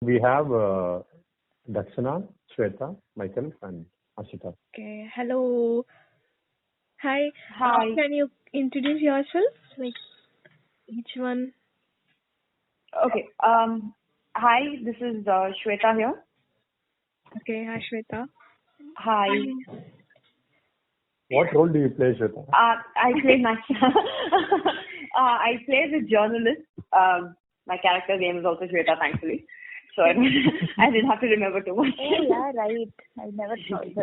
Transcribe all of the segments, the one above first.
we have Dakshana, Shweta, myself, and Ashita. Okay. Hello. Hi. Hi. Can you introduce yourself? Like each one. Okay. Hi, this is Shweta here. Okay. Hi, Shweta. Hi. What role do you play, Shweta? I play I play the journalist. My character name is also Shweta, thankfully. So I didn't have to remember too much. Oh yeah, right. I never thought of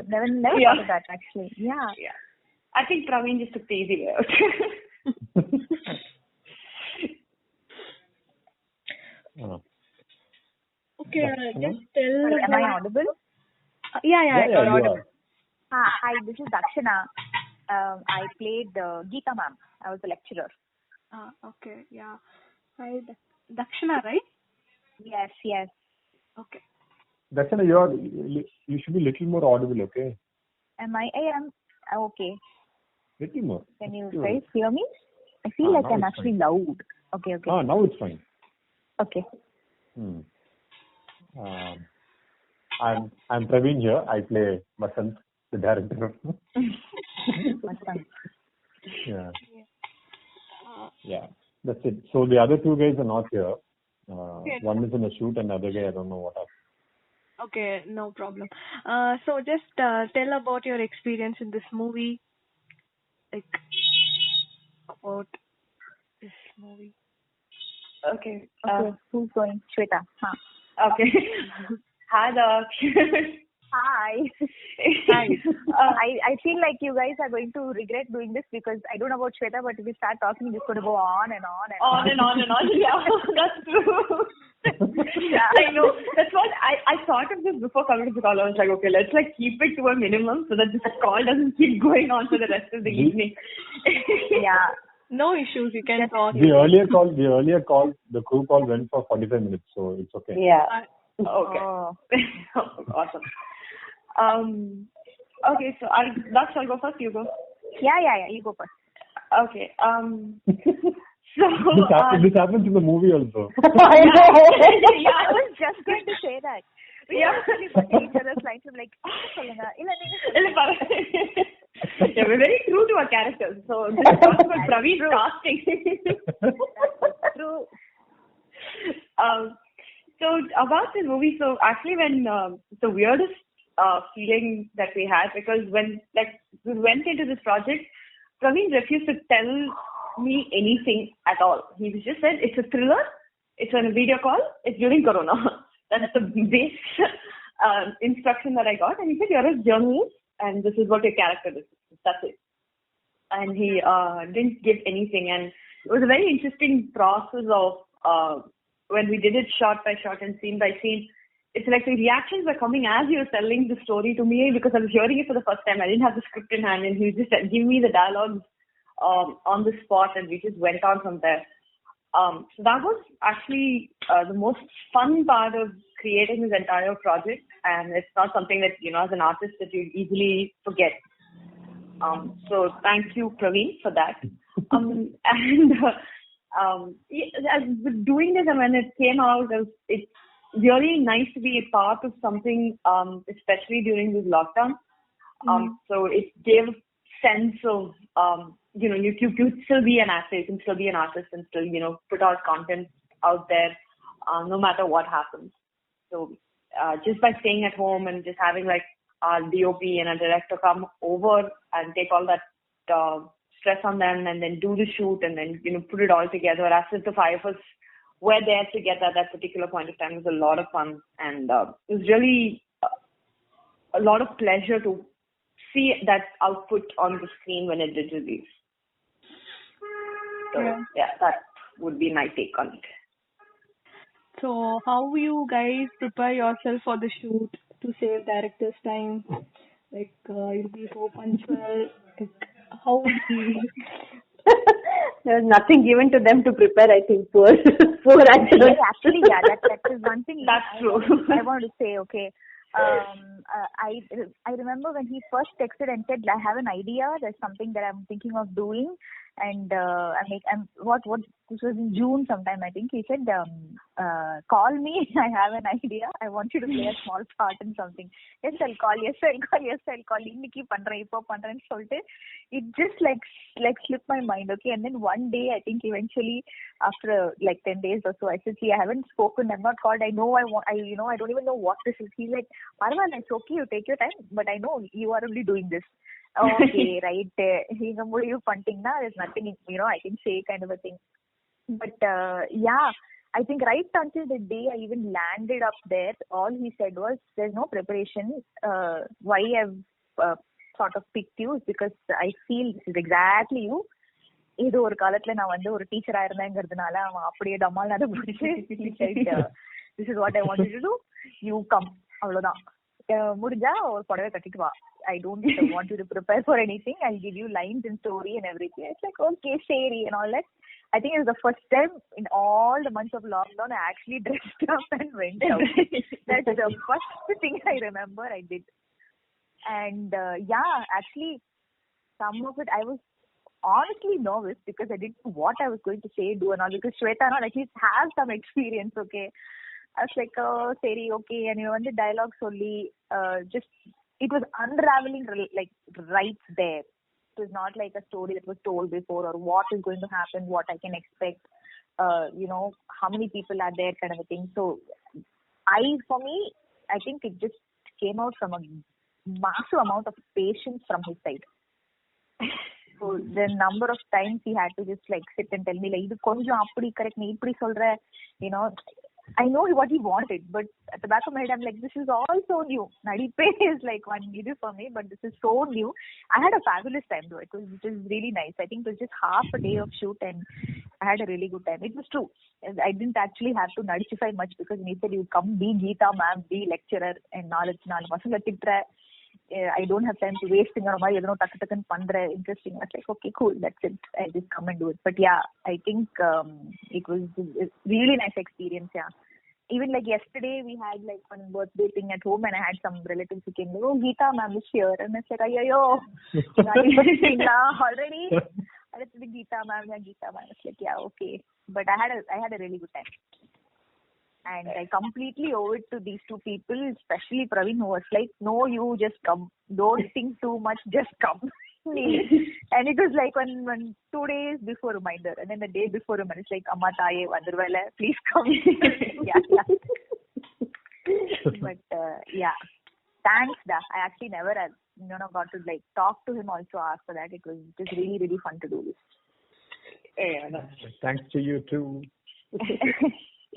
that actually. Yeah. I think Praveen just took the easy way out. Okay, just tell. Am I audible? Yeah, you're audible. Hi, this is Dakshana. I played Geeta ma'am. I was a lecturer. Okay, yeah. Hi, Dakshana, right? Yes. Okay. Dakshana, you should be little more audible, okay? Am I? I am. Okay. Little more. Can you guys hear me? I feel like I'm actually loud. Okay. Now it's fine. Okay. I'm Praveen here. I play Vasant, the director. Vasant. Yeah. That's it. So the other two guys are not here. One is in a shoot and the other guy, I don't know what happened. Okay, no problem. So just tell about your experience in this movie. Like, about this movie. Okay. Who's going? Shweta. Okay. Hi, Daksh. Hi. Hi. I feel like you guys are going to regret doing this because I don't know about Shweta, but if we start talking, it's going to go on and on and on. Yeah, that's true. Yeah. I know. That's what I thought of this before coming to the call. I was like, okay, let's keep it to a minimum so that this call doesn't keep going on for the rest of the evening. Yeah. No issues. You can talk. The earlier call, the crew call went for 45 minutes, so it's okay. Yeah. Okay. Awesome. Okay, so I'll go first. You go. Yeah. You go first. Okay. So this happens in the movie also. I know. Yeah, I was just going to say that. We actually put each other's lines. I'm like, yeah, we're very true to our characters. So this is also about Praveen casting. True. So about the movie, so actually when the weirdest feeling that we had, because when we went into this project, Praveen refused to tell me anything at all. He just said it's a thriller, it's on a video call, it's during Corona. That's the base instruction that I got. And he said, you're a journalist and this is what your character is. That's it. And he didn't give anything. And it was a very interesting process of when we did it shot by shot and scene by scene. It's like the reactions were coming as he was telling the story to me because I was hearing it for the first time. I didn't have the script in hand and he just said, give me the dialogues on the spot and we just went on from there. So that was actually the most fun part of creating this entire project, and it's not something that, as an artist that you easily forget. So thank you, Praveen, for that. Doing this and when it came out, it's really nice to be a part of something, especially during this lockdown. So it gave sense of, you could still be an actor, you can still be an artist and still, put out content out there, no matter what happens. So just by staying at home and just having like our DOP and a director come over and take all that stress on them and then do the shoot and then, put it all together as if the five of us were there together at that particular point of time. It was a lot of fun and it was really a lot of pleasure to see that output on the screen when it did release. So that would be my take on it. So how you guys prepare yourself for the shoot to save director's time? Like you'll be so punctual. Like, how would be? There's nothing given to them to prepare, I think, poor actors. Actually, that is one thing. That's true. I want to say, okay. I remember when he first texted and said, I have an idea, there's something that I'm thinking of doing. And I'm like, what? This was in June sometime, I think. He said, call me. I have an idea. I want you to play a small part in something. Yes, I'll call. Yes, I'll call. Inniki pandren, ipo pandren solte. It just like slipped my mind. Okay, and then one day, I think eventually after like 10 days or so, I said, see, I haven't spoken. I'm not called. I know I don't even know what this is. He's like, Parva, it's okay. You take your time. But I know you are only doing this. Okay, right. He's a you punting na. There's nothing, I can say kind of a thing. But yeah, I think right until the day I even landed up there, all he said was, there's no preparation. Why I've sort of picked you is because I feel this is exactly you. இது ஒரு காலத்துல நான் வந்து ஒரு டீச்சரா இருந்தேங்கிறதுனால அவன் அப்படியே டமால் நட பிடிச்சி this is what I want you to do. You come. அவ்வளவுதான். முடிஞ்சா ஒரு புடவை கட்டிட்டு வா. I don't want you to prepare for anything. I'll give you lines and story and everything. It's like, okay, Sherry and all that. I think it was the first time in all the months of lockdown I actually dressed up and went out. That's the first thing I remember I did. And yeah, actually, some of it I was honestly nervous because I didn't know what I was going to say, do and all, because Shweta at least has some experience, okay. I was like, oh, Seri, okay, and the dialogue solely, just, it was unraveling like right there. It was not like a story that was told before or what is going to happen, what I can expect, how many people are there kind of a thing. So for me, I think it just came out from a massive amount of patience from his side. So the number of times he had to just like sit and tell me like, idu konjam appadi correct nee ipdi solra, I know what he wanted, but at the back of my head I'm like, this is all so new. Nadipe is like one video for me, but this is so new. I had a fabulous time though. It was really nice. I think it was just half a day of shoot and I had a really good time. It was true. I didn't actually have to nudify much because he said, you come be Geeta ma'am, be lecturer and knowledge pasanga titra. I don't have time to waste in my takkan pandra interesting. I was like, okay, cool, that's it. I just come and do it. But yeah, I think it was a really nice experience. Yeah, even like yesterday we had like one birthday thing at home and I had some relatives who came like, oh, Geeta ma'am is here, and I said, ayyo already. I said, Geeta ma'am. It's like, yeah, okay. But I had a really good time. And I completely owe it to these two people, especially Praveen, who was like, no, you just come. Don't think too much, just come. And it was like one 2 days before reminder. And then the day before reminder, it's like, Amma Taye Vandarwala, please come. Yeah. But yeah, thanks, Da. I actually never got to like talk to him also after that. It was just really, really fun to do this. Yeah, thanks to you too.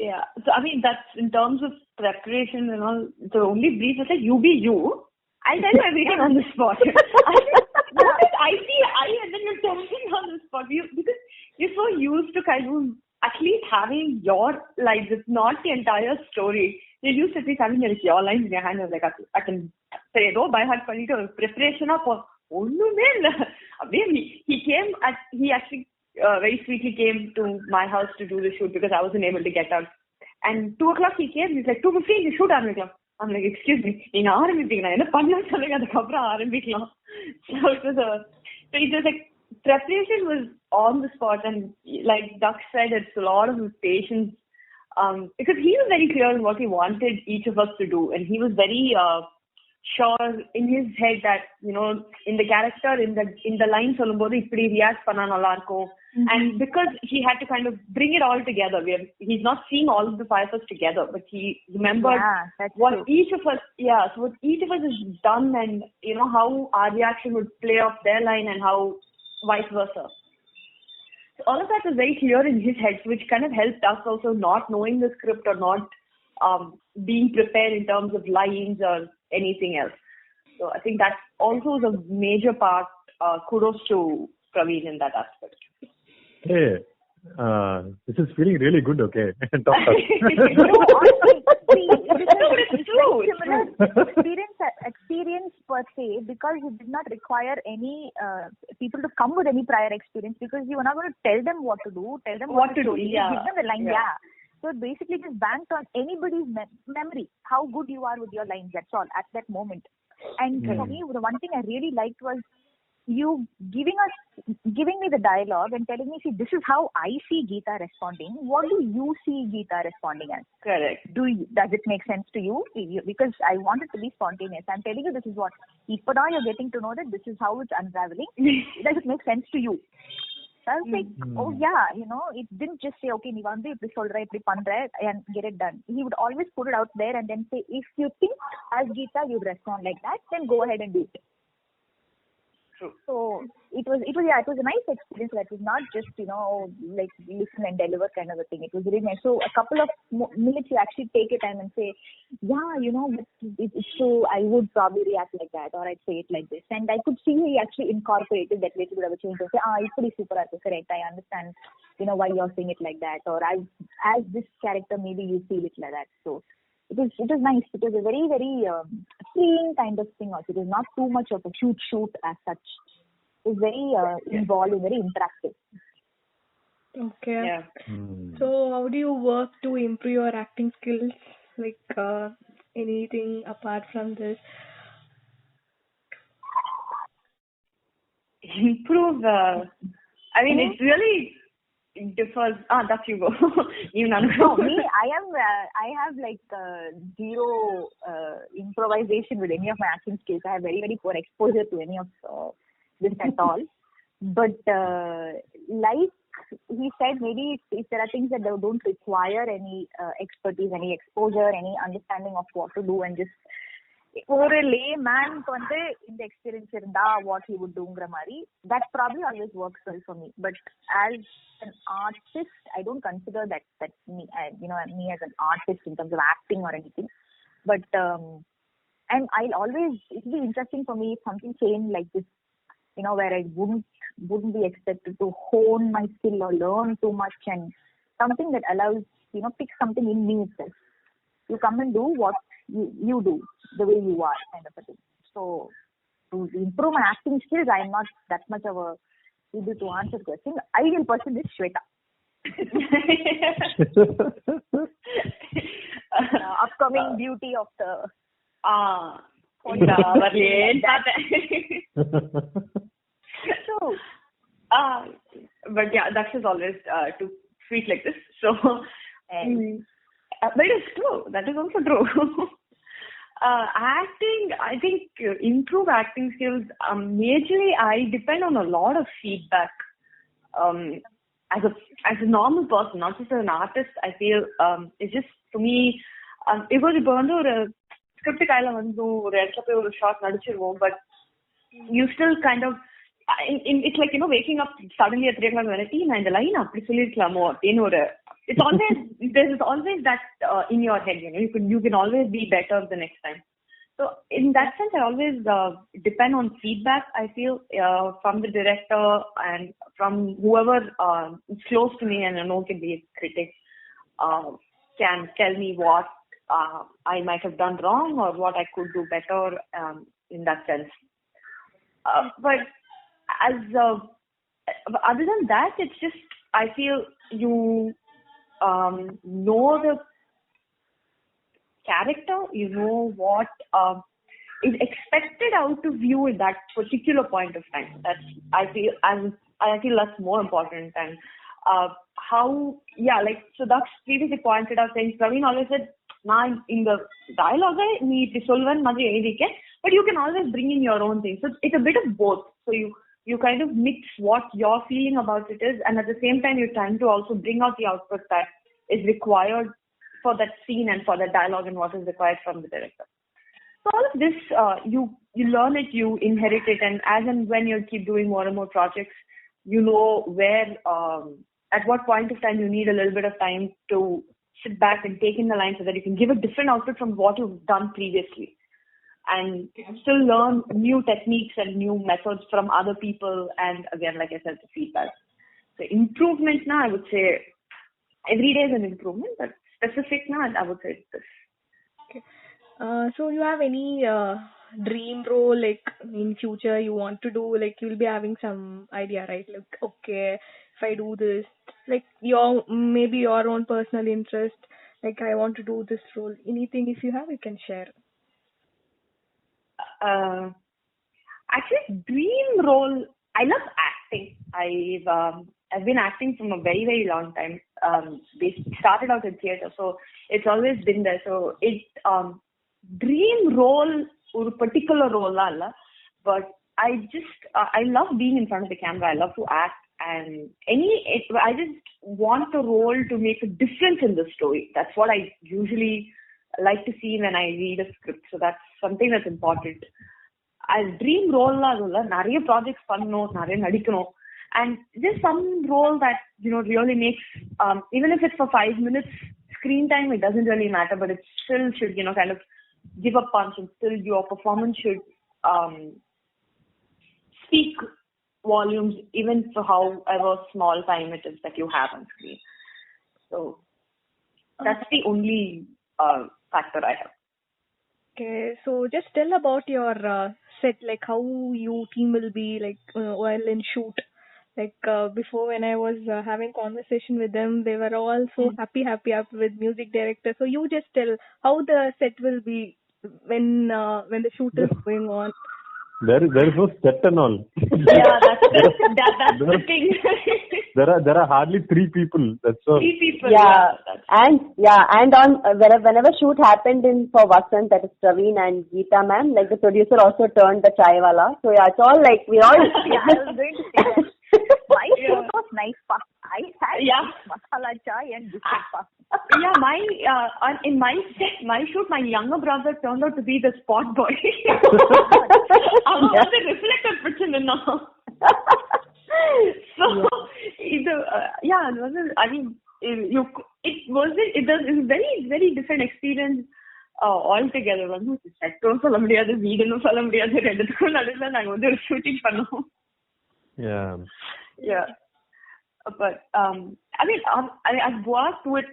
Yeah. So, I mean, that's in terms of preparation and all, the only brief was like, you be you. I'll tell you everything on the spot. I and then you're telling me on the spot. Because you're so used to kind of at least having your lines. It's not the entire story. You're used to at least having your lines in your hand. Like, I can say, by heart, preparation up or, oh, no, man. He actually very sweetly came to my house to do the shoot because I wasn't able to get out. And 2 o'clock he came. He's like, 2:15, you shoot ஆரம்பிக்கலாம். I'm like, excuse me, நீங்க ஆரம்பிப்பீங்க, நான் என்ன பண்ண சொல்லுங்க, அதுக்கப்புறம் ஆரம்பிக்கலாம். So it was like, preparation was on the spot, and like Duck said, it's a lot of patience, because he was very clear on what he wanted each of us to do, and he was very sure in his head that, in the character, in the line சொல்லும்போது இப்படி react பண்ணா நல்லா இருக்கும். And because he had to kind of bring it all together, he's not seeing all of the 5 of us together, but he remembered what each of us has done, and how our reaction would play off their line and how vice versa. So all of that was very clear in his head, which kind of helped us also, not knowing the script or not being prepared in terms of lines or anything else. So I think that also is a major part. Kudos to Praveen in that aspect. Hey, this is feeling really good, okay? Talk. It's true. Experience per se, because you did not require any people to come with any prior experience, because you were not going to tell them what to do, what to do. Yeah. Give them the line. Yeah. So basically just banked on anybody's memory, how good you are with your lines, that's all, at that moment. And for me, the one thing I really liked was you giving me the dialogue and telling me, see, this is how I see Geeta responding. What do you see Geeta responding as? Correct. Does it make sense to you? Because I want it to be spontaneous. I'm telling you, this is what. Now you're getting to know that this is how it's unraveling. Does it make sense to you? So I was like, oh yeah, it didn't just say, okay, நீ வந்து இப்படி சொல்ற, இப்படி பண்ற, and get it done. He would always put it out there and then say, if you think as Geeta you'd respond like that, then go ahead and do it. True. So it was a nice experience. That was not just like listen and deliver kind of a thing. It was really nice. So a couple of minutes you actually take your time and say, yeah, it's true. I would probably react like that, or I'd say it like this. And I could see he actually incorporated that little bit of a change and say, it's pretty super, correct. I understand, why you're saying it like that, or as this character maybe you feel it like that. So it was nice. It was a very, very freeing kind of thing also. It was not too much of a shoot as such. It was very involved, very interactive. Okay. Yeah. So how do you work to improve your acting skills? Like anything apart from this? Improve. I mean, it really differs. That's you go. No, me. I have like zero improvisation with any of my acting skills. I have very, very poor exposure to any of this at all. But like he said, maybe if there are things that don't require any expertise, any exposure, any understanding of what to do, and just ஒரு laymanக்கு வந்து இந்த experience இருந்தா what he would doங்கிற மாதிரி, that probably always works well for me. But as an artist, I don't consider that me as an artist in terms of acting or anything. But and I'll always, it'll be interesting for me if something came like this, where I wouldn't be expected to hone my skill or learn too much, and something that allows, pick something in me itself. You come and do what you do the way you are, kind of a thing. So to improve my acting skills, I am not that much of a able to answer the question. Ideal person is Shweta. Upcoming beauty of the so but yeah, that is always too sweet like this. So but it's true. That is also true. Acting, I think improve acting skills. Majorly, I depend on a lot of feedback. As a normal person, not just as an artist, I feel it's just for me. Because இப்போ வந்து ஒரு script கையில வந்து ஒரு இடத்துல போய் ஒரு short நடிச்சிருவோம், but you still kind of it's like waking up suddenly at 3 o'clock and நான் இந்த லைன் அப்படி சொல்லிருக்கலாமோ அப்படின்னு ஒரு it's always there's always that in your head, you can always be better the next time. So in that sense, I always depend on feedback. I feel from the director and from whoever is close to me and I know can be a critic, can tell me what I might have done wrong or what I could do better in that sense. But as other than that, it's just I feel you know the character, know what is expected out of you at that particular point of time. That's I feel that's more important. And how like so that's previously pointed out saying Praveen always said na in the dialogue nee ipdi solvan madri edike, but you can always bring in your own thing. So it's a bit of both. So you kind of mix what your feeling about it is, and at the same time you're trying to also bring out the output that is required for that scene and for the dialogue and what is required from the director. So all of this, you learn it, you inherit it, and as and when you keep doing more and more projects, you know where, at what point of time you need a little bit of time to sit back and take in the line so that you can give a different output from what you've done previously. And still learn new techniques and new methods from other people, and again, like I said, the feedback. So improvement now, I would say every day is an improvement, but specific now, I would say it's this. Okay. So you have any dream role, like in future you want to do, like you'll be having some idea, right? Like, okay, if I do this, like maybe your own personal interest, like I want to do this role. Anything if you have, you can share. Actually, dream role. I love acting. I've been acting from a very, very long time. They started out in theatre, so it's always been there. So dream role or particular role alla, but I love being in front of the camera. I love to act, and I just want the role to make a difference in the story. That's what I usually like to see when I read a script. So that's something that's important. As dream role nariya projects pannom, nariya nadikkanum, and just some role that really makes even if it's for 5 minutes screen time, it doesn't really matter, but it still should kind of give a punch, and still your performance should speak volumes, even for however small time it is that you have on screen. So that's the only factor I have. Okay, so just tell about your set, like how you team will be like while in shoot. Like before, when I was having conversation with them, they were all so happy with music director. So you just tell how the set will be when the shoot is going on. There is no set and all. Yeah, that's the thing. There are hardly 3 people. That's all. 3 people. Yeah, and on whenever shoot happened for Vasant, that is Praveen and Geeta ma'am, like the producer also turned the chai wala. So yeah, it's all like we all. Yeah, I was going to say that. My shoot was nice. I had masala chai and biscuit pa. Yeah, in my set, my shoot, my younger brother turned out to be the spot boy. The reflector பிரச்சனை now. So it wasn't. I mean, it was very, very different experience altogether. வந்து செட்டும் சொல்ல முடியாது, வீடுன்னு சொல்ல முடியாது, ரெண்டுத்துக்கும் நடுவுல நாங்க வந்து ஒரு ஷூட்டிங் பண்ணோம். Yeah. But I mean, I've worked with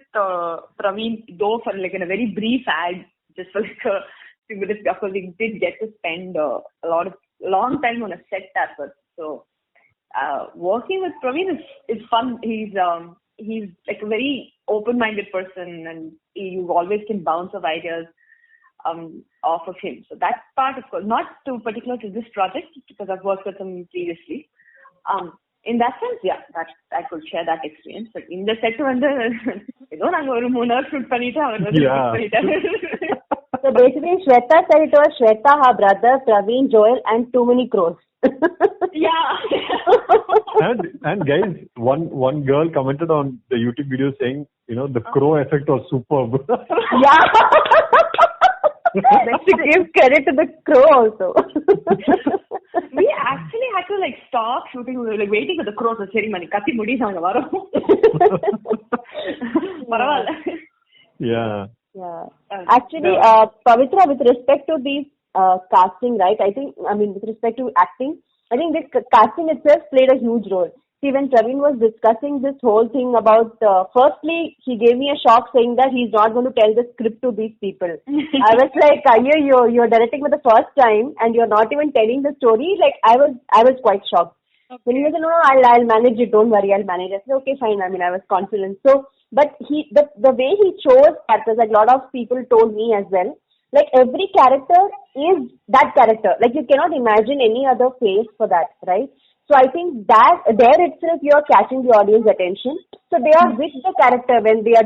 Praveen though for like in a very brief ad, just for like a few minutes, because we did get to spend long time on a set as well. So working with Praveen is fun. He's like a very open-minded person, and you always can bounce off ideas off of him. So that part, of course, not too particular to this project, because I've worked with him previously. In that sense, yeah, that I could share that experience. But in the set, நாங்க ஒரு 3 hours shoot பண்ணிட்டு அவர் பண்ணிட்டாரு. So basically, Shweta said it was Shweta, her brother, Praveen, Joel, and too many crows. Yeah. and guys, one girl commented on the YouTube video saying, the crow effect was superb. Yeah. Let's give credit to the crow also. We actually had to like stop shooting. We were like waiting for the crows. Seri mani katti mudi naanga varom. Paravalla. Yeah. Actually, Pavitra, with respect to these casting, right? With respect to acting, I think this casting itself played a huge role. See, when Praveen was discussing this whole thing about, firstly, he gave me a shock saying that he's not going to tell the script to these people. I was like, you're directing for the first time and you're not even telling the story. Like, I was quite shocked. Okay. When he was like, no, I'll manage it. Don't worry, I'll manage it. I said, okay, fine. I mean, I was confident. So, but the way he chose characters, like a lot of people told me as well, like every character is that character. Like you cannot imagine any other face for that, right? So I think that there itself you're catching the audience attention. So they are with the character when they're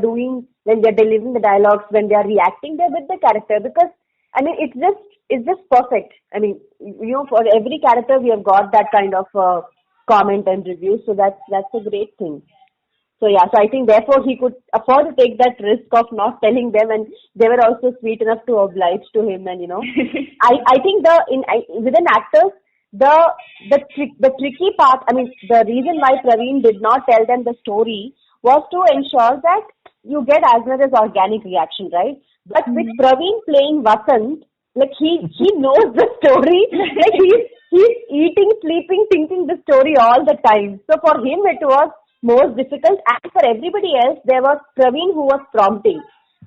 delivering the dialogues, when they are reacting, they're with the character, because I mean it's just perfect. I mean, for every character we have got that kind of comment and review. So that's a great thing. So yeah, so I think therefore he could afford to take that risk of not telling them, and they were also sweet enough to oblige to him. And I think within actors, the tricky part, I mean, the reason why Praveen did not tell them the story was to ensure that you get as much as organic reaction, right? But with Praveen playing Vasant, like he knows the story, like he's eating, sleeping, thinking the story all the time. So for him it was most difficult, and for everybody else there was Praveen who was prompting.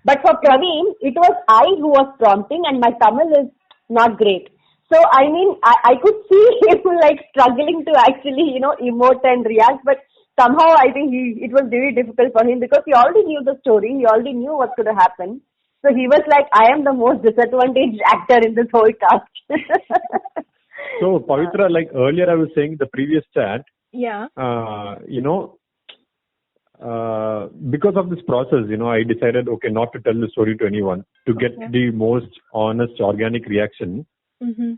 But for Praveen, it was I who was prompting, and my Tamil is not great. So I mean, I could see him like struggling to actually, emote and react, but somehow I think it was really difficult for him, because he already knew the story, he already knew what could have happened. So he was like, I am the most disadvantaged actor in this whole cast. So, Pavitra, like earlier I was saying the previous chat, Yeah. Because of this process, I decided, okay, not to tell the story to anyone to get the most honest, organic reaction. Mm-hmm.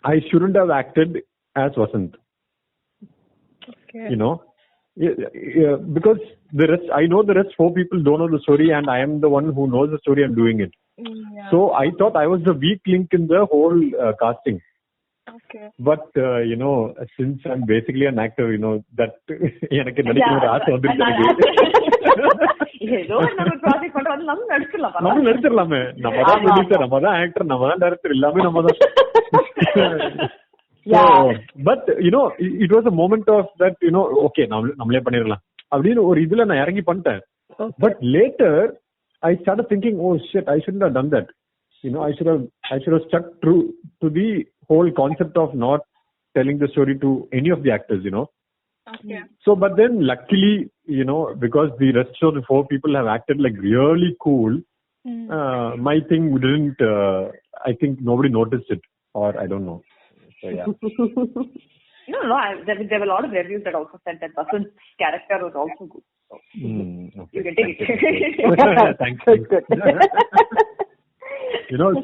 I shouldn't have acted as Vasant. Okay. Because the rest, I know the rest 4 people don't know the story, and I am the one who knows the story and doing it. Yeah. So I thought I was the weak link in the whole casting. Okay. But since I'm basically an actor, that எனக்கு நடிக்கிற ஒரு ஆசை வந்துருச்சு ஏதோ நம்ம project பண்றது நம்ம நடிச்சிடலாம். நம்ம நடிச்சிடலாமே. நம்ம தான் ப்ரொடியூசர், நம்ம தான் ஆக்டர், நம்ம தான் டைரக்டர், எல்லாமே நம்ம தான். But it was a moment of that, okay, நம்மளே பண்ணிடலாம் அப்படின்னு ஒரு இதுல நான் இறங்கி பண்ணிட்டேன். But later I started thinking, oh shit, I shouldn't have done that. I should have stuck true to the whole concept of not telling the story to any of the actors, Okay. So, but then luckily, because the rest of the 4 people have acted like really cool, my thing didn't, I think nobody noticed it, or I don't know. So, yeah. No, there were a lot of reviews that also said that Vasant's character was also good. So, okay. you can take it. Thanks.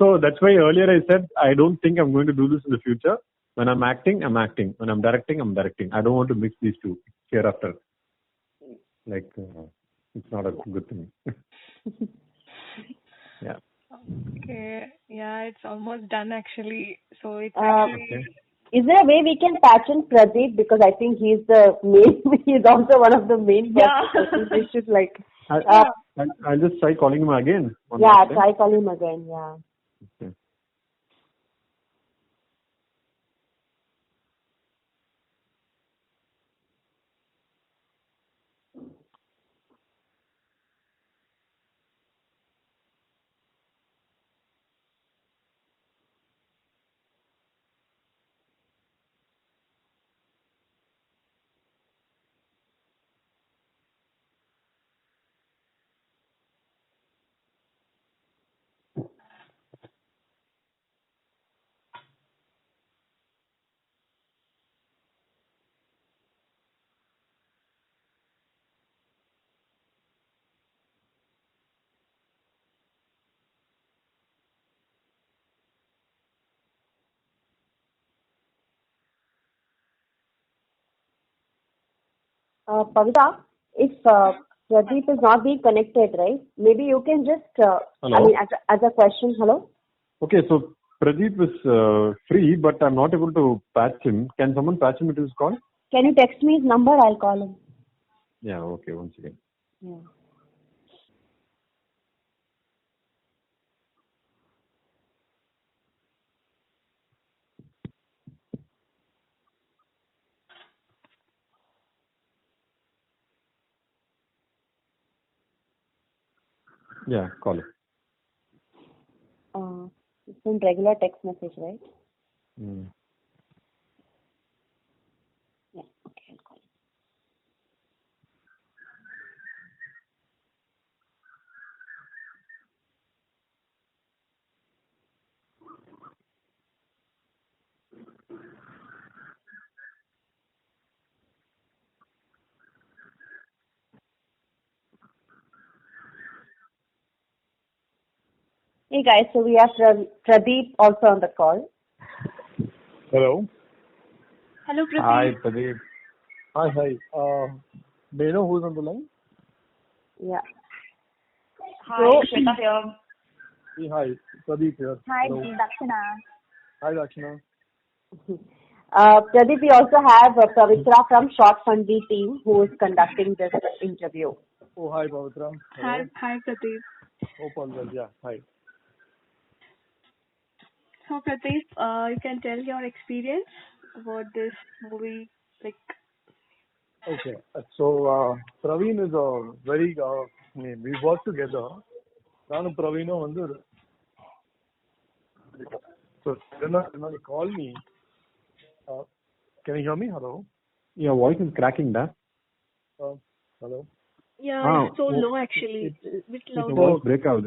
So that's why earlier I said, I don't think I'm going to do this in the future. When I'm acting, I'm acting. When I'm directing, I'm directing. I don't want to mix these two hereafter. Like, it's not a good thing. Yeah. Okay. Yeah, it's almost done actually. So it's okay. Is there a way we can patch in Pradeep, because I think he's the main, he's also one of the main persons. We should like. I'll just try calling him again. Try calling him again. Yeah. Okay. Pavitra, if Pradeep is not being connected, right? Maybe you can just, hello? I mean, as a question, hello? Okay, so Pradeep is free, but I'm not able to patch him. Can someone patch him into his call? Can you text me his number? I'll call him. Yeah, okay, once again. Yeah. Yeah, call it. It's in regular text message, right? Yeah, okay, I'll call him. Hey guys, so we have Pradeep also on the call. Hello. Hello, Pradeep. Hi, Pradeep. Hi. Do you know who's on the line? Yeah. Hi, Shweta here. Hey, hi, Pradeep here. Hi, Hello. Dakshina. Hi, Dakshina. Pradeep, we also have Pavitra from Short Fundy team who is conducting this interview. Oh, hi, Pavitra. Hi, Pradeep. Hope all well. Yeah, hi. So Pradeep, you can tell your experience about this movie, like. Okay. So, Praveen is a very, we work together. Nanu Praveen so, when you call me, can you hear me? Hello? Your voice is cracking, da? Hello? Yeah, it's so low actually. Bit Your loud. voice break out.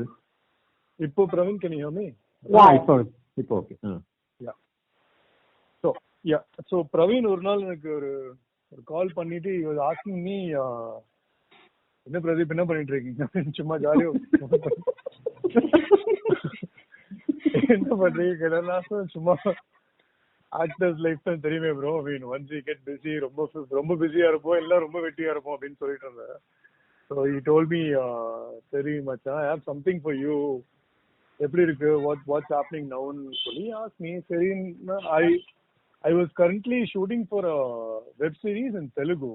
Ippo, Praveen, can you hear me? Yeah. It's okay. Yeah. Yeah so Praveen ஒரு நாள் எனக்கு ஒரு கால் பண்ணிட்டு asking me, என்ன பிரதீப் என்ன பண்ணிட்டு இருக்கீங்க, சும்மா ஜாலியா என்ன பண்றீங்க கேட்டா, சும்மா ஆக்டர்ஸ் லைஃப் தான் தெரியுமே bro, mean once we get busy ரொம்ப பிஸியா இருப்போம், எல்லாம் ரொம்ப வெட்டியா இருப்போம் அப்படின்னு சொல்லிட்டு இருந்தேன். ஸோ he told me, சரி மச்சான், I have something for you, எப்படி இருக்கு, what's happening now ன்னு சொல்லி ask me. சரி, I was currently shooting for a web series in Telugu.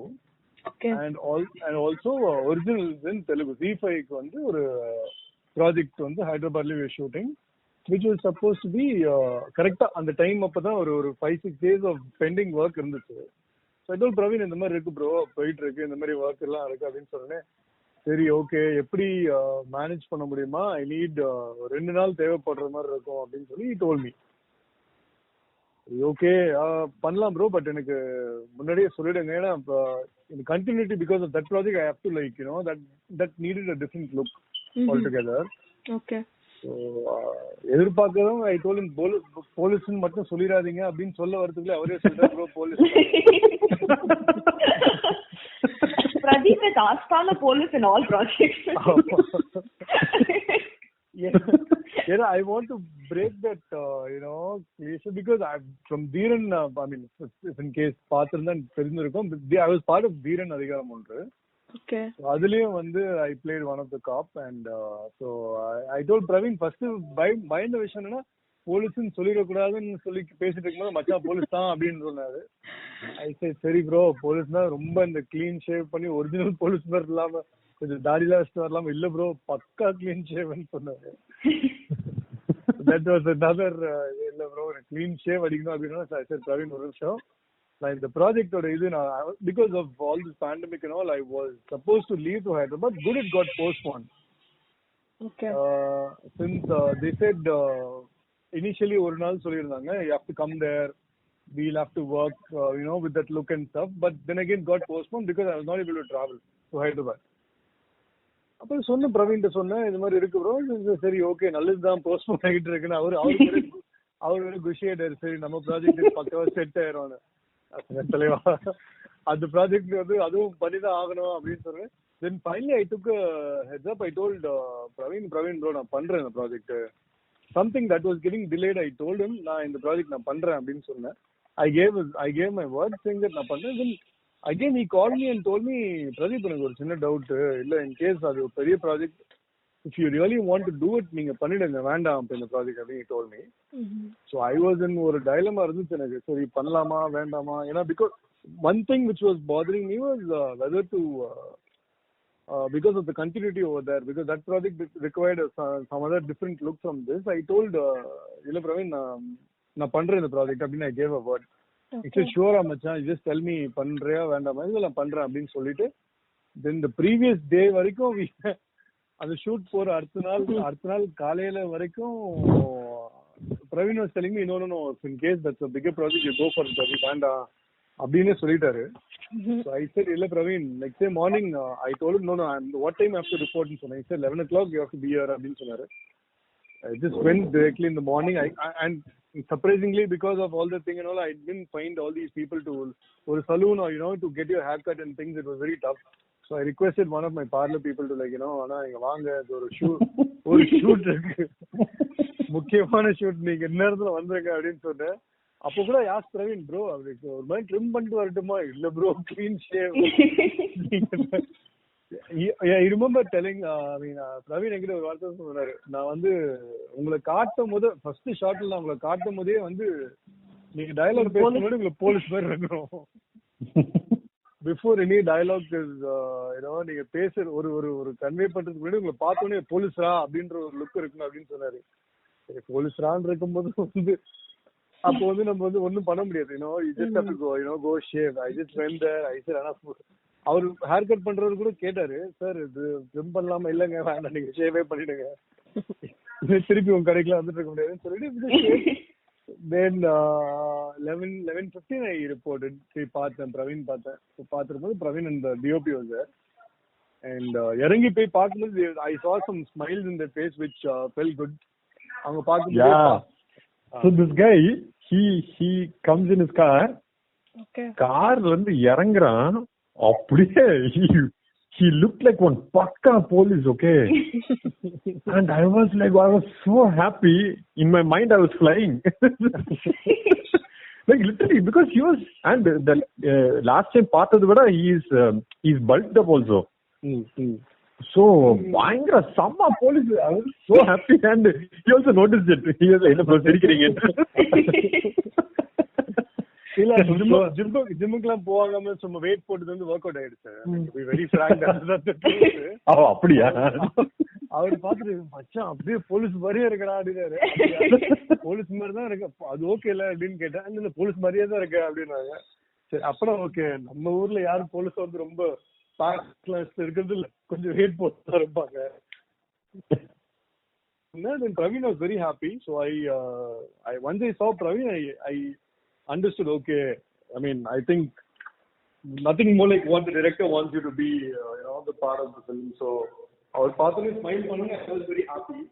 Okay. And also originals in Telugu. Z5 க்கு வந்து ஒரு ப்ராஜெக்ட் வந்து ஹைதராபாத்ல we were shooting, which was supposed to be கரெக்டா அந்த டைம் அப்பதான் ஒரு 5-6 days of pending work இருந்துச்சு. So I told Praveen, இந்த மாதிரி இருக்கு ப்ரோ, போயிட்டு இருக்கு, இந்த மாதிரி ஒர்க் எல்லாம் இருக்கு அப்படின்னு சொன்னேன். சரி ஓகே, எப்படி மேனேஜ் பண்ண முடியுமா, ஐ நீட் 2 நாள் தேவைப்படுற மாதிரி இருக்கும் அப்படின்னு சொல்லி he told me. ஓகே பண்ணலாம் ப்ரோ, பட் எனக்கு முன்னாடியே சொல்லிடுங்க, ஏன்னா continuity because of that project I have to like that needed a different look altogether. Okay. So எதிர்பார்க்கறதும் ஐ டோல் இம் போலீஸ்ன்னு மட்டும் சொல்லிடாதீங்க அப்படின்னு சொல்ல வரதுக்குள்ள அவரே சொல்றாரு bro police. Pradeep is Astana police in all projects. Yeah, I want to break that, cliche, because from Dheeran, I mean, if in case பாத்திருந்தான் தெரிஞ்சிருக்கும், I was part of Dheeran அதிகாரம் ஒன்று. Okay. அதுலயும் வந்து I played one of the cop, and so I told Praveen first பயந்த விஷயம் என்னன்னா, போலீஸ்ன்னு சொல்லிடக்கூடாதுன்னு சொல்லி பேசிட்டு இருக்கும்போது மச்சான் போலீஸ் தான் அப்படின்னு சொன்னாரு. I said சரி ப்ரோ, போலீஸ்னா ரொம்ப இந்த கிளீன் ஷேவ் பண்ணி ஒரிஜினல் போலீஸ் மாதிரி இல்லாம கொஞ்சம் தாடிலாம் வச்சுட்டு வரலாம, இல்ல ப்ரோ பக்கா கிளீன் ஷேவ்னு சொன்னாரு. That was another, இல்ல ப்ரோ கிளீன் ஷேவ் அடிக்கணும் அப்படின்னா சரி பிரவீன் ஒரு நிமிஷம், நான் இந்த ப்ராஜெக்டோட இது நான் because of all this pandemic and all I was suppose to leave to Hyderabad, good it got postpone. Okay. Since they said initially ஒரு நாள் சொல்லியிருந்தாங்க, you have to come there, we'll have to work with that look and stuff, but then again got postponed because I was not able to travel to Hyderabad. அப்போ சொன்ன பிரவீன்ட்ட சொன்னேன், இது மாதிரி இருக்கு bro. சரி ஓகே நல்லதுதான், போஸ்ட்போன் ஆகிட்டு இருக்குன்னு அவரு குஷி ஆயிட்டாரு. சரி நம்ம ப்ராஜெக்ட் பக்கவா செட் ஆயிரும் தலைவா, அந்த ப்ராஜெக்ட் வந்து அதுவும் பண்ணிதான் ஆகணும் அப்படின்னு சொன்னேன். Then finally I took heads up. I told Praveen bro நான் பண்றேன் இந்த project. Something that was getting delayed, I told him நான் இந்த ப்ராஜெக்ட் நான் பண்றேன் அப்படின்னு சொன்னேன். I gave my word saying that நான் பண்றேன். Then again he called me and told me, Pradeep எனக்கு ஒரு சின்ன டவுட், இல்ல இன் கேஸ் அது ஒரு பெரிய project, if you really want to do it நீங்க பண்ணிடுங்க, வேண்டாம் இந்த ப்ராஜெக்ட் அப்படின்னு he told me. So I was in ஒரு டைலமா இருந்துச்சு எனக்கு, சரி பண்ணலாமா வேண்டாமா. ஏன்னா because one thing which was bothering me was whether to because of the continuity over there, because that project required some other different look from this. I told இல்ல பிரவீன் நான் பண்றேன் இந்த ப்ராஜெக்ட் அப்படின்னு I gave a word. It's sure மச்சான், just tell me பண்றியா வேண்டாமா, இல்ல நான் பண்றேன் அப்படின்னு சொல்லிட்டு then the previous day வரைக்கும் அந்த ஷூட் போற அடுத்த நாள் காலையில வரைக்கும் Praveen was telling me no in case that's a bigger project you go for it, வேண்டாம் அப்படின்னு சொல்லிட்டாரு. So I said இல்ல Praveen, next day morning I told him no what time I have to report ன்னு சொன்னேன். He said 11 o'clock you have to be here அப்படின்னு சொன்னாரு. I just went directly in the morning. And surprisingly, because of all the thing and all, I didn't find all these people to or saloon or to get your haircut and things. It was very tough. So I requested one of my parlor people to ana inga vaanga ஒரு shoot இருக்கு, முக்கியமான shoot, நீங்க என்ன நேரத்துல வந்துருங்க அப்படின்னு சொன்னேன். அப்போ கூட யாஸ் பிரவீன் ப்ரோ அவருக்கு ஒரு மாதிரி ட்ரிம் பண்ணிட்டு வரட்டுமா, இல்ல bro clean shave. I remember telling, Praveen என்கிட்ட ஒரு வார்த்தை சொன்னாரு, நான் வந்து உங்களை காட்டும் போது ஃபர்ஸ்ட் ஷாட்ல நான் உங்களை காட்டும் போதே வந்து நீங்க டயலாக் பேசும்போது உங்களுக்கு போலீஸ் மாதிரி இருக்கணும். பிஃபோர் எனி டயலாக் நீங்க பேசுற ஒரு கன்வே பண்றதுக்கு முன்னாடி உங்களை பார்த்தோன்னே போலீஸ்ரா அப்படின்ற ஒரு லுக் இருக்கணும் அப்படின்னு சொன்னாரு. சரி போலீஸ்ரான்னு இருக்கும்போது வந்து அப்போ வந்து நம்ம வந்து ஒன்னும் பண்ண முடியாது. you just have to go shave. I just went there. I said அவர் ஹேர் கட் பண்றவரு கூட கேட்டாரு, சார் இது ட்ரிம் பண்ணலாமா, இல்லங்க வேண்டாம் நீங்க ஷேவே பண்ணிடுங்க, திருப்பி உங்க கடைக்குலாம் வந்துட்டு இருக்க முடியாதுன்னு சொல்லிட்டு then 11:15 I reported. பார்த்தேன் Praveen பார்த்திருக்கும்போது Praveen and the DOP was there. And இறங்கி போய் பார்க்கும்போது I saw some smiles in their face which felt good. அவங்க பார்க்கும்போது So this guy, he comes in his car. Okay. கார்ல இருந்து இறங்குறான், அப்படியே he looked like one pakka police, okay? And I was so happy. In my mind I was flying. Like literally, because he was, and the last time பார்த்தது விட he's bulked up also. So பயங்கர செம்ம police. I was so happy and he also noticed it. He was like, என்ன bro சிரிக்கிறீங்க? இல்ல ஜிம்முக்குலாம் போவாங்க, சும்மா wait போட்டு வந்து ஒர்க் அவுட் ஆயிடுச்சு. Very Frank. அப்படியா? அவர் பாத்துட்டு மச்சான் அப்படியே போலீஸ் மாதிரியே இருக்கடா அப்படின்னாரு. போலீஸ் மாதிரி தான் இருக்கு, அது ஓகே இல்ல அப்படின்னு கேட்டேன். இல்ல போலீஸ் மாதிரியே தான் இருக்கு அப்படின்னாங்க. சரி அப்பதான் ஓகே, நம்ம ஊர்ல யாரும் போலீஸ் வந்து ரொம்ப இருக்கிறது இல்ல, கொஞ்சம் வெயிட் போட்டு தான் இருப்பாங்க. Then Praveen was very happy. So once I saw Praveen, I understood, okay, I mean, I think nothing more like what the director wants you to be, the part of the film. So our partner smiled and I was very happy.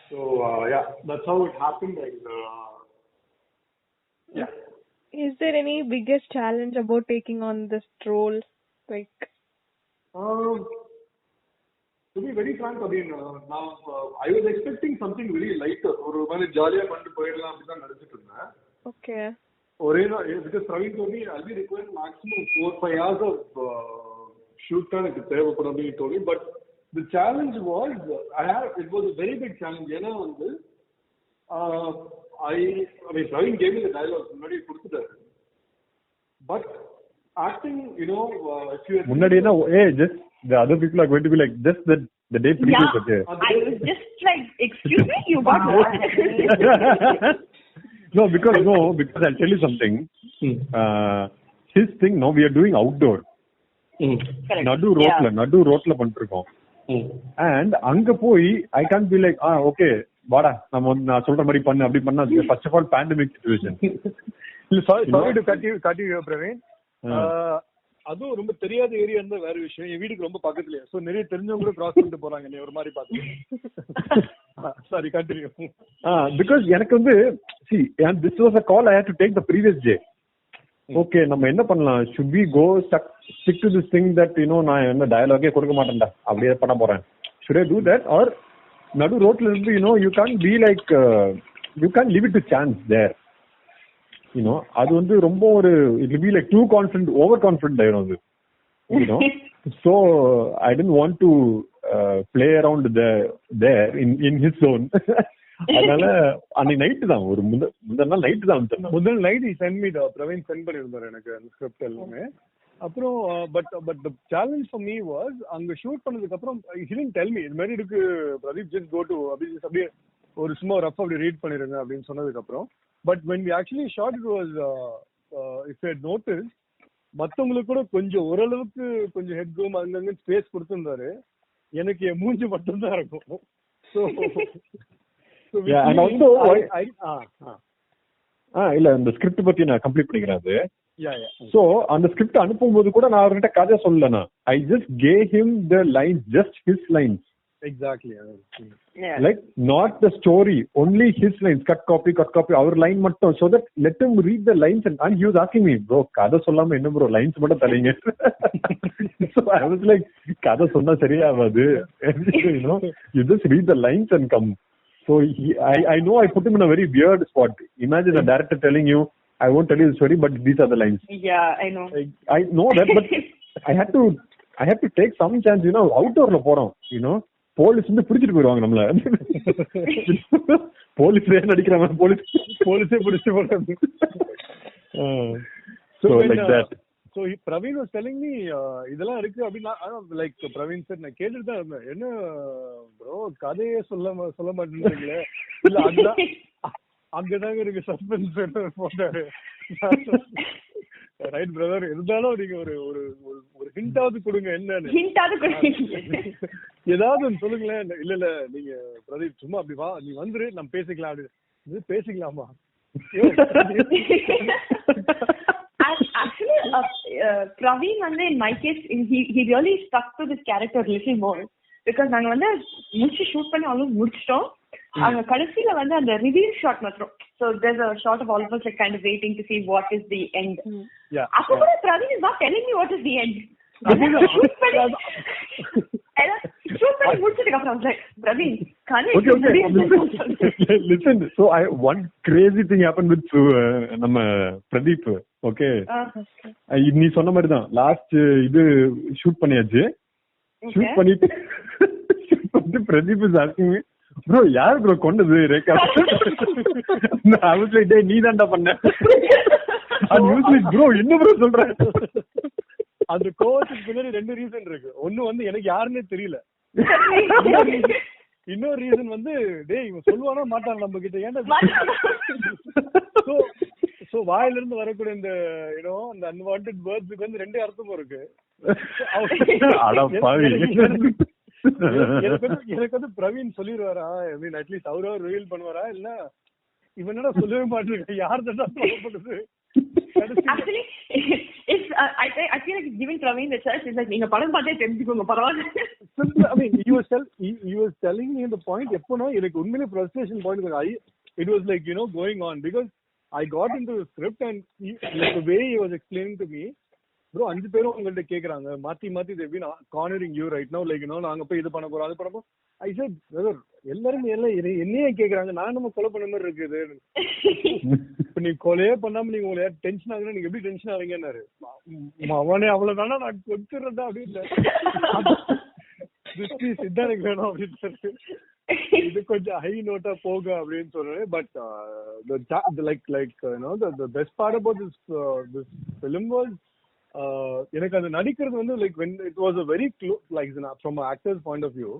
So yeah, that's how it happened. And yeah. Is there any biggest challenge about taking on this role? Like to be very frank, I mean, now I was expecting something very lighter. ஒரு மாதிரி ஜாலியா பண்ணிட்டு போயிடலாம் அப்படி தான் நினைச்சிட்டு இருந்தேன். Okay. Because Praveen told me I'll be required maximum 4-5 hours of shoot தான் எனக்கு தேவைப்படும் அப்படின்னு told me. But the challenge was, it was a very big challenge. ஏன்னா வந்து I mean Praveen gave me the dialogue முன்னாடி கொடுத்துட்டாரு. But acting, if you முன்னாடினா just the other people are going to be like just the day previous. Yeah, okay. I was just like, excuse me, you got No, because I'll tell you something. His thing, now we are doing outdoor. Nadu roadla பண்ணிருக்கோம். And அங்க போய் I can't be like, okay, வாடா நான் சொல்ற மாதிரி பண்ணு அப்படி பண்ணா. First of all, pandemic situation. Sorry to cut you, Praveen. அதுவும் ரொம்ப தெரியாத ஏரியா இருந்தா வேற விஷயம். என் வீட்டுக்கு ரொம்ப பக்கத்துலயே, சோ நிறைய தெரிஞ்சவங்க கூட கிராஸ் பண்ணிட்டு போறாங்க நீ ஒரு மாதிரி பாத்து. Sorry, continue. Because எனக்கு வந்து see, and this was a call I had to take the previous day. Okay, நம்ம என்ன பண்ணலாம்? Should we go stick to this thing that நான் என்ன டயலாகே கொடுக்க மாட்டேன்டா அப்படியே பண்ண போறேன். Should I do that? Or நடு ரோட்ல இருந்து you can't be like you can't leave it to chance there. அது வந்து ரொம்ப ஒரு it will be like too confident, over confident ஆயிடும் அது. So I didn't want to play around there in his zone. அதனால அன்னைக்கு நைட்டு தான், ஒரு முந்தின நாள் நைட்டு தான் வந்து. முதல் night sent me Praveen sent பண்ணியிருந்தாரு எனக்கு அந்த ஸ்கிரிப்ட் எல்லாமே. அப்புறம் but the challenge for me was, அங்க ஷூட் பண்ணதுக்கு அப்புறம் he didn't tell me இது மாதிரி இருக்கு பிரதீப், just go to அப்படியே ஒரு சும்மா ரஃப் அப்படி ரீட் பண்ணிருங்க அப்படின்னு சொன்னதுக்கு அப்புறம். But when we actually shot, it was if you had noticed, மத்தவங்களுக்கு கூட கொஞ்சம் ஓரளவுக்கு கொஞ்சம் ஹெட் ரூம் அங்கங்க ஸ்பேஸ் கொடுத்திருந்தாரு. எனக்கு என் மூஞ்சி மட்டும் தான் இருக்கும். இல்ல இந்த ஸ்கிரிப்ட் பத்தி நான் கம்ப்ளீட் பண்ணிக்கிறேன் அது. சோ அந்த ஸ்கிரிப்ட் அனுப்பும்போது கூட நான் அவர்கிட்ட கதை சொல்லலனா, I just gave him the lines, just his lines. Exactly. Yeah. Like not the story, only his lines, cut copy our line mattum, so that let him read the lines. And he was asking me, bro kada sollama enna bro lines mattum tharinga. So I was like, kada sonna seriya avadu, you just read the lines and come. So I know I put him in a very weird spot. Imagine a director telling you, I won't tell you the story, but these are the lines. Yeah, I know. I know that, but I had to take some chance. Outdoor la porom, police வந்து பிடிச்சிட்டு போயிடுவாங்க நம்மள. Police நடிக்கிறாங்க, போலீஸே பிடிச்சிட்டு போறாங்க. So like that. So Praveen was telling me இதெல்லாம் இருக்கு அப்படின்னா, like Praveen said, நான் கேட்டுட்டு தான் இருந்தேன், என்ன ப்ரோ கதையே சொல்ல மாட்டேங்கிறீங்களே. இல்ல அங்கதாங்க இருக்கு சஸ்பென்ஸ் போட்டாரு. ரைட் பிரதர், இருந்தாலும் நீங்க ஒரு ஹிண்டாவது கொடுங்க, என்னன்னு ஏதாவது ஒன்று சொல்லுங்களேன். இல்ல நீங்க பிரதீப் சும்மா அப்படி வா, நீ வந்துரு நம்ம பேசிக்கலாம் அப்படின்னு. பேசிக்கலாமா? Actually, Praveen in my case, he really stuck to this character a little more, because நாங்க முடிச்சு ஷூட் பண்ணி அவ்வளவு முடிச்சிட்டோம். அங்க கடைசியில அந்த ரிவீல் ஷாட் மாத்திரம் So there's a shot of all of us like kind of waiting to see what is the end. Yeah. After that, Praveen is not telling me what is the end. Shoot பண்ணி முடிச்சதுக்கு அப்புறம் I was like, Praveen, can't okay. Listen, so one crazy thing happened with நம்ம Pradeep. Okay. நீ சொன்ன மாதிரி தான் last இது shoot பண்ணியாச்சு. ஷூட் பண்ணிட்டு Pradeep is asking me, bro யார் bro கொண்டது ரேகா? I was like, டேய் நீ தான்டா பண்ண. bro என்ன bro சொல்ற? அந்த கோவத்துக்கு பின்னாடி 2 ரீசன் இருக்கு. ஒன்னு வந்து எனக்கு யாருன்னே தெரியல. இன்னொரு ரீசன் வந்து டேய் இவன் சொல்லுவானா மாட்டான் நம்ம கிட்ட. ஏன்டா சோ வாயில இருந்து வரக்கூடிய இந்த அந்த அன்வான்டட் வேர்ட்ஸ்க்கு வந்து 2 அர்த்தமும் இருக்கு. எனக்கு வந்து பிரவீன் சொல்லிடுவாரா, ஐ மீன் அட்லீஸ்ட் அவரோ ரிவீல் பண்ணுவாரா, இல்ல இவன் என்னடா சொல்லவே மாட்டேங்க யார் தான் சொல்லப்படுது. Actually, it's I feel like giving Praveen the chance is like நீங்க படம் பார்த்தே தெரிஞ்சுக்கோங்க பரவாயில்ல. I mean he was telling me the point எப்போனா எனக்கு உண்மையிலே frustration point it was like going on because I got into the script and like the way he was explaining to me, bro 5 பேரும் உங்கள்ட்ட கேக்குறாங்க மாத்தி they've been cornering you right now like நாங்க போய் இது பண்ண போறோம் அது பண்ண போறோம். I said brother எல்லாரும் என்னையே கேக்குறாங்க, நான் நம்ம கொலை பண்ண மாதிரி இருக்குது. இப்ப நீ கொலையே பண்ணாம நீங்க உங்களை டென்ஷன் ஆகுனா நீங்க எப்படி டென்ஷன் ஆவீங்கன்னாரு. அவனே அவ்வளவுதானா நான் கொடுத்துறதா அப்படின்னு இதான் எனக்கு வேணும் அப்படின்னு சொல்லி இது கொஞ்சம் ஹை நோட்டா போக அப்படின்னு சொல்றேன். But the best part about this film was எனக்கு அது நடிக்கிறது வந்து like when it was a very close, like from an actor's point of view,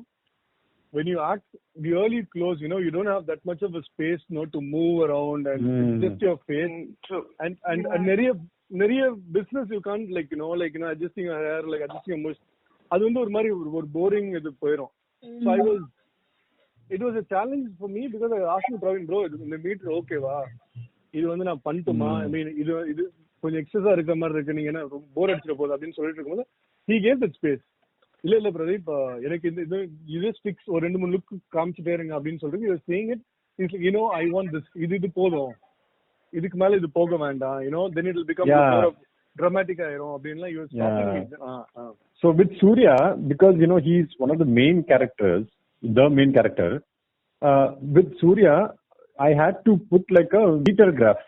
when you act really close, you don't have that much of a space to move around and it's just your face. And நிறைய business you can't like adjusting your hair, like adjusting your mush, அது வந்து ஒரு மாதிரி ஒரு boring இது போயிடும். So it was a challenge for me because I asked Praveen, bro இந்த metre ஓகேவா, இது வந்து நான் பண்ணட்டுமா, I mean இது கொஞ்சம் எக்ஸஸா இருக்க மாதிரி இருக்கு, நீங்க என்ன போர் அடிச்சிட போகுது அப்படின்னு சொல்லிட்டு இருக்கும்போது he gave that space. இல்ல பிரதீப் எனக்கு இது ஸ்டிக்ஸ் ஒரு 2-3 லுக் காமிச்சிட்டே இருங்க அப்படின்னு சொல்லிட்டு he was saying it, I want this, இது போதும், இதுக்கு மேல இது போக வேண்டாம், then it will become more of dramatic ஆயிரும் அப்படின்லாம் he was talking me. So with Surya, because he is one of the main characters, the main character, with Surya I had to put like a meter graph.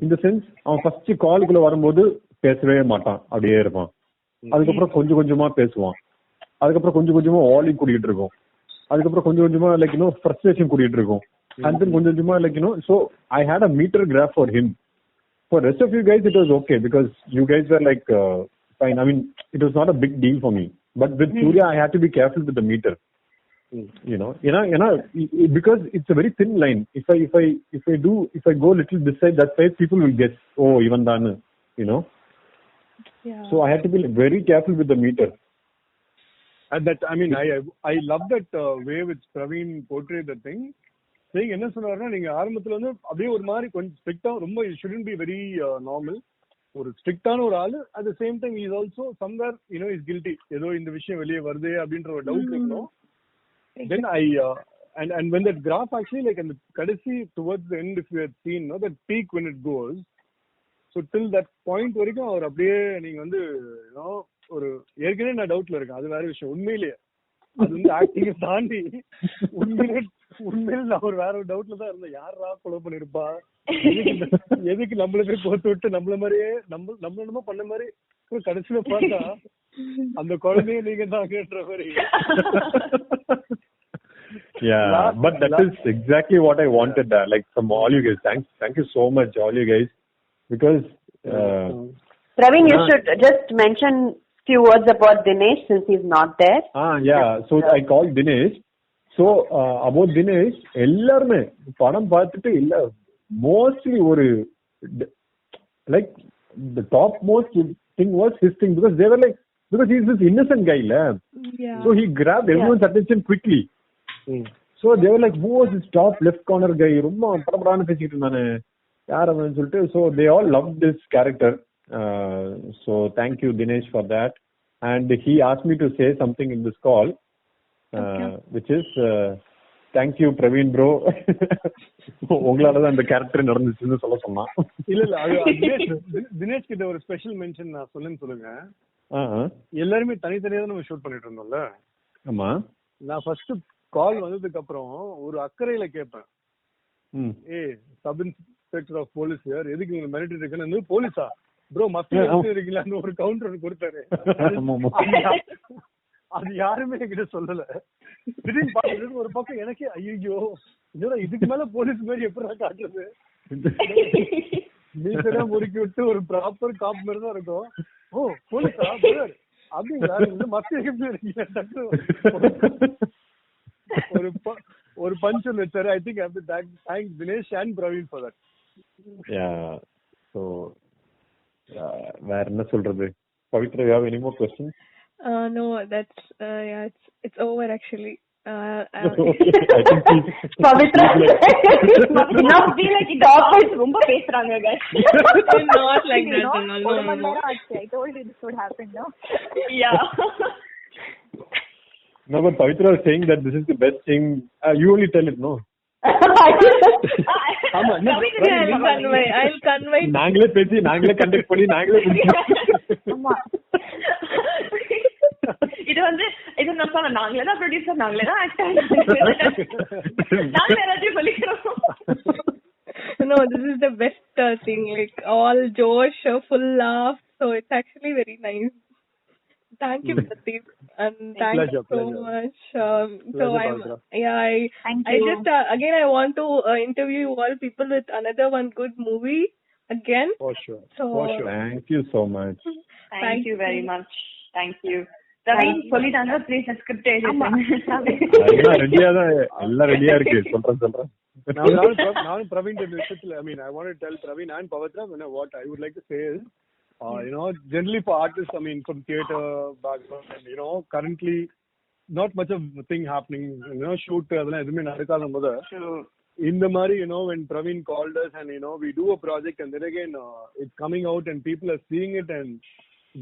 In the sense அவன் first காலுக்குள்ள வரும்போது பேசவே மாட்டான், அப்படியே இருப்பான். அதுக்கப்புறம் கொஞ்சம் கொஞ்சமா பேசுவான், அதுக்கப்புறம் கொஞ்சம் கொஞ்சமா வாலி கூட்டிட்டு இருக்கும், அதுக்கப்புறம் கொஞ்சம் கொஞ்சமா லைக் ஃப்ரஸ்ட்ரேஷன் கூட்டிட்டு இருக்கும், and then கொஞ்சம் கொஞ்சமா like so I had a meter graph for him. For rest of you guys it was okay because you guys were like fine. I mean it was not a big deal for me, but with Surya I had to be careful with the meter. Because it's a very thin line. If I go little this side that side, people will guess, oh even done, Yeah. So I had to be very careful with the meter. And that I love that way which Praveen portrayed the thing. saying என்ன சொன்னாருன்னா, நீங்க ஆரம்பத்துல வந்து அப்படியே ஒரு மாதிரி கொஞ்சம் ஸ்ட்ரிக்டா, ரொம்ப shouldn't be very normal, ஒரு ஸ்ட்ரிக்டான ஒரு ஆளு. at the same time he is also somewhere is guilty, ஏதோ இந்த விஷயம் வெளியே வருது அப்படின்ற ஒரு டவுட் இருக்கணும். Then and when that graph actually like and kadasi towards the end, if you had seen that peak when it goes, so till that point வரைக்கும் அவர் அப்படியே நீங்க வந்து ஒரு ஏற்கனவே நான் டவுட்ல இருக்கேன், அது வேற விஷயம். உண்மையிலேயே அது வந்து ஆக்டிங்க தாண்டி உண்மையில நான் ஒரு வேற ஒரு டவுட்ல தான் இருந்தேன், யாரா கொலை பண்ணிருப்பா, எதுக்கு நம்மள போய் போட்டு விட்டு நம்மள மாதிரியே நம்ம என்னமோ பண்ண மாதிரி கடைசியில பார்த்தா அந்த குழந்தைய நீங்க தான் கேட்டுற மாதிரி. Yeah, but that is exactly what I wanted, like from all you guys. Thank you so much, all you guys, because Praveen, you should just mention few words about Dinesh since he's not there. So I called Dinesh. So about Dinesh, எல்லாருமே படம் பார்த்துட்டு இல்ல mostly ஒரு like the top most thing was his thing, because they were like, because he's this innocent guy la, so he grabbed everyone's attention quickly. So they were like, who was this top left corner guy, ரொம்ப படபடான்னு பேசிட்டு இருந்தானே யார் அவன்னு சொல்லிட்டு. So they all loved this character. So thank you Dinesh for that. And he asked me to say something in this call, which is thank you Praveen bro, உங்களாலதான் இந்த character நடந்துச்சுன்னு சொல்ல சொன்னான். இல்ல அது தினேஷ் கிட்ட ஒரு ஸ்பெஷல் மென்ஷன் நான் சொல்லுங்க. எல்லாருமே தனித்தனியா தான் நம்ம ஷூட் பண்ணிட்டு இருந்தோம்ல. ஆமா. நான் ஃபர்ஸ்ட் கால் வந்ததுக்கு அப்புறம் ஒரு அக்கறையில கேட்பேன், சப் இன்ஸ்பெக்டர் ஆஃப் போலீஸ் யார், எதுக்கு நீங்க மிரட்டி இருக்கேன்னு. போலீஸா ப்ரோ மஸ்ட் இருக்கீங்களா ஒரு கவுண்டர் கொடுத்தாரு. அது யாருமே என்கிட்ட சொல்லல. திடீர்னு பாக்குறது ஒரு பக்கம் எனக்கே ஐயோ இதுக்கு மேல போலீஸ் மாதிரி எப்படி காட்டுறது, நீங்க முறுக்கி விட்டு ஒரு ப்ராப்பர் காப் மாதிரி தான் இருக்கும். ஓ போலீஸா அப்படிங்களா மஸ்ட் இருக்கீங்க ஒரு பஞ்ச் வச்சாரு. I think thank Dinesh and Praveen for that. So வேற என்ன சொல்றது? Pavithra, you have any more questions? No, that's yeah, it's over actually. I think Pavitra must be like doctors ரொம்ப பேசுறாங்க guys. Not like that. No. I told you this would happen, no? Yeah. No, but Pavitra was saying that this is the best thing. You only tell it, no? I'll convey. நாங்களே பேசி நாங்களே conduct பண்ணி நாங்களே இது நான் சொன்ன நாங்களே தான் ப்ரொடியூசர், நாங்களே தான் ஆக்டர், நாங்களே எல்லாத்தையும் சொல்லிக்கிறோம். No, this is the best thing. Like all Josh, full laugh. So it's actually very nice. Thank you, Prateek, and thank you so much. So I just again I want to interview you all people with another one good movie again. For sure. So thank you so much. Thank you very much. Thank you. Praveen சொல்லிட்டாங்க, please script எழுதுங்க. எல்லாம் ரெடியா தான், எல்லாம் ரெடியா இருக்கு. சொல்றேன். நானும் பிரவீன் விஷயத்துல I want to tell Praveen and Pavitra what I would like to say is, generally for artists, from theater background, and currently not much of thing happening, shoot adala edume nadakadha moda in the mari, when Praveen called us and we do a project and then again it's coming out and people are seeing it and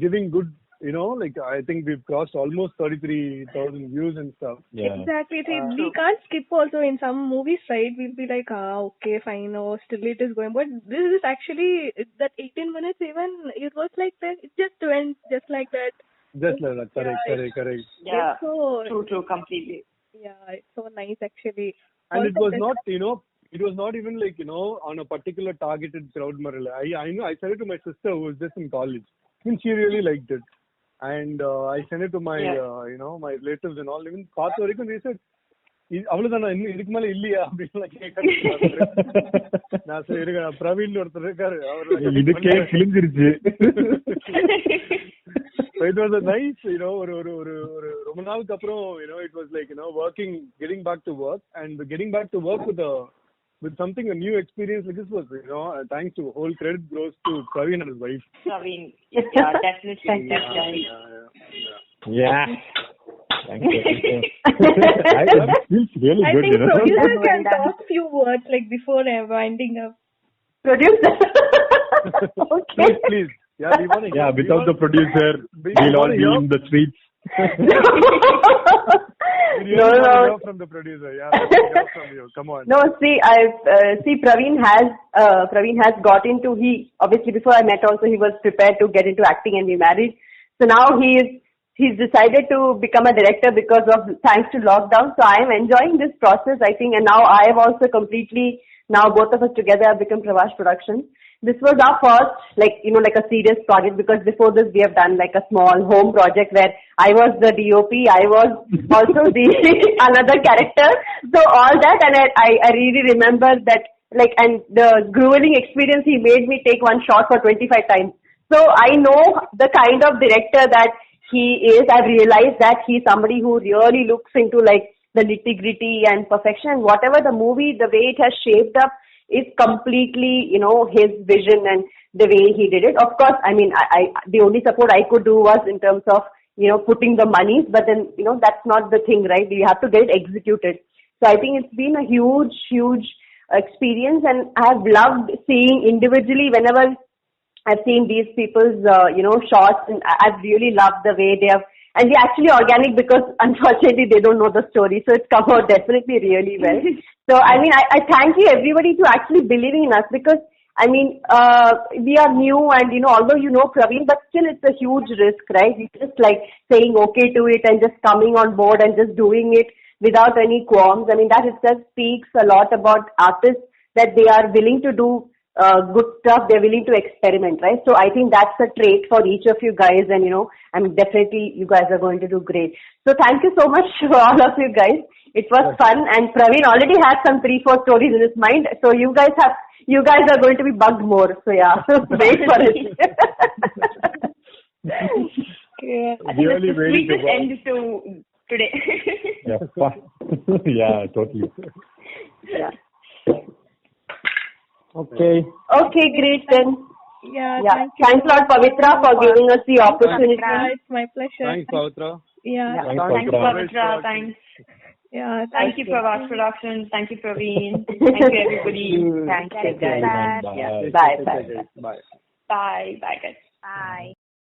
giving good, I think we've crossed almost 33,000 views and stuff. Yeah. Exactly. We can't skip also in some movies, right? We'll be like, okay, fine, still it is going. But this is actually, that 18 minutes even, it was like that. It just went just like that. Just like that. Correct. Yeah. So, true, completely. Yeah, it's so nice actually. And also it was not, it was not even like, on a particular targeted crowd. I know, I said it to my sister who was just in college. And she really liked it. And I sent it to my my relatives and all. Even பார்த்த வரைக்கும் they said அவ்வளவுதானா, இன்னும் இதுக்கு மேல இல்லையா அப்படின்னு கேட்கறாங்க. நான் சரி பிரவீன் ஒருத்தர் இருக்காரு, அவர் இதுக்கே கிழிஞ்சிருச்சு. It was a nice, ஒரு ரொம்ப நாளுக்கு அப்புறம் it was like working, getting back to work and getting back to work with something, a new experience like this was, thanks to, whole credit goes to Praveen and his wife. Praveen, yeah, definitely. Yeah. Thank you. It feels really good. I think producer can talk few words like before winding up. Producer. Okay. Please. Yeah, we want to. Yeah, without the producer, we'll all be in the streets. No. From the producer, yeah. From you. Come on. No, see, Praveen has got into. He obviously before I met also he was prepared to get into acting and be married. So now he's decided to become a director because of thanks to lockdown. So I am enjoying this process, I think, and now I have also completely, now both of us together have become Pravash Productions. This was our first, like a serious project, because before this we have done like a small home project where I was the DOP, I was also the another character. So all that, and I really remember that, and the grueling experience, he made me take one shot for 25 times. So I know the kind of director that he is. I've realized that he's somebody who really looks into the nitty-gritty and perfection. And whatever the movie, the way it has shaped up is completely, his vision and the way he did it. Of course, I the only support I could do was in terms of, putting the monies, but then, that's not the thing, right? You have to get it executed. So I think it's been a huge experience, and I have loved seeing individually whenever I've seen these people's, shots, and I've really loved the way they have And we're actually organic because unfortunately they don't know the story. So it's come out definitely really well. So I mean, I thank you everybody to actually believing in us, because I mean, we are new and, although Praveen, but still it's a huge risk, right? It's just like saying okay to it and just coming on board and just doing it without any qualms. I mean, that itself speaks a lot about artists, that they are willing to do good stuff, they're willing to experiment, right? So I think that's a trait for each of you guys, and I mean, definitely you guys are going to do great. So thank you so much for all of you guys. It was fun, and Praveen already has some 3-4 stories in his mind, so you guys are going to be bugged more. So yeah, wait for it. Okay. Really We to just end to today. Yeah, totally. Yeah. Okay. Okay, great then. Yeah. Yeah. Thanks a lot, Pavitra, for giving us the opportunity. It's my pleasure. Thanks, Pavitra. Yeah. Thanks, Pavitra. Thanks. Yeah. Thank you, Pravas Productions. Thank you, Praveen. Thank you, everybody. Thank you, guys. Bye. Bye. Bye. Bye. Bye. Bye, guys. Bye.